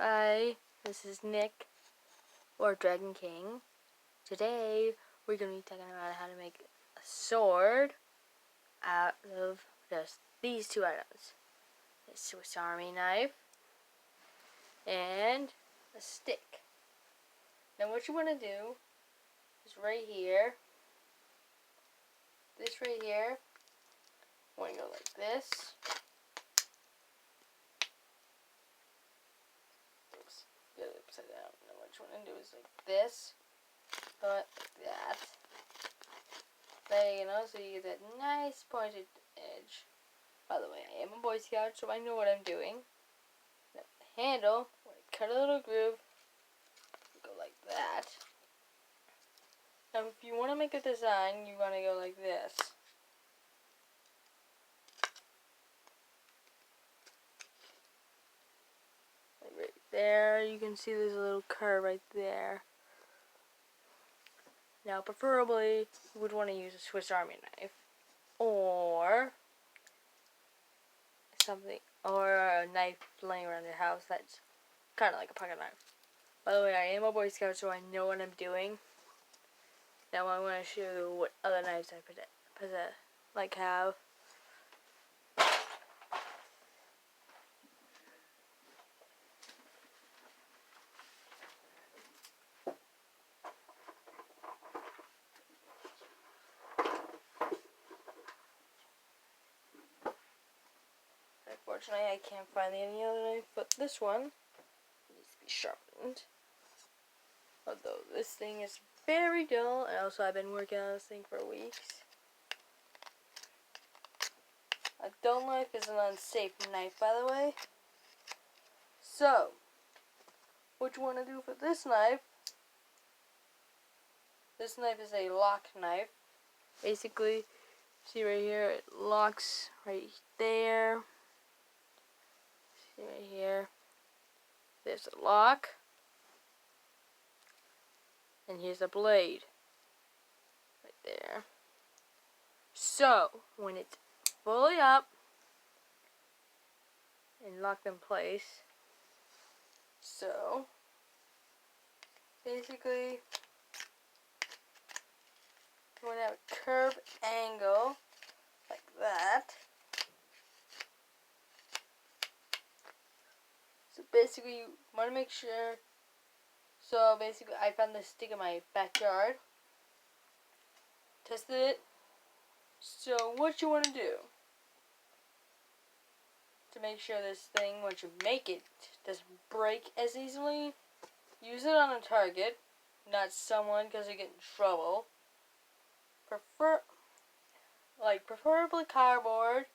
Hi, this is Nick, or Dragon King. Today, we're going to be talking about how to make a sword out of just these two items. A Swiss Army knife and a stick. Now what you want to do is right here, this right here, you want to go like this. Oops, get it upside down. Now what you want to do is like this, but like that. There you know, so you get that nice pointed edge. By the way, I am a Boy Scout, so I know what I'm doing. Now the handle, when I cut a little groove, go like that. Now if you want to make a design, you want to go like this. Like right there, you can see there's a little curve right there. Now preferably, you would want to use a Swiss Army knife. Or something, or a knife laying around your house that's kind of like a pocket knife. By the way, I am a Boy Scout, so I know what I'm doing. Now I want to show you what other knives I possess, like have. Unfortunately, I can't find any other knife, but this one needs to be sharpened. Although this thing is very dull, and also I've been working on this thing for weeks. A dull knife is an unsafe knife, by the way. So, what you want to do for this knife is a lock knife. Basically, see right here, it locks right there. See right here, there's a lock. And here's a blade. Right there. So, when it's fully up and locked in place, so basically you want to have a curved angle like that. So basically you want to make sure, so basically I found this stick in my backyard, tested it. So what you want to do to make sure this thing, once you make it, doesn't break as easily, use it on a target, not someone, because you get in trouble. Preferably cardboard,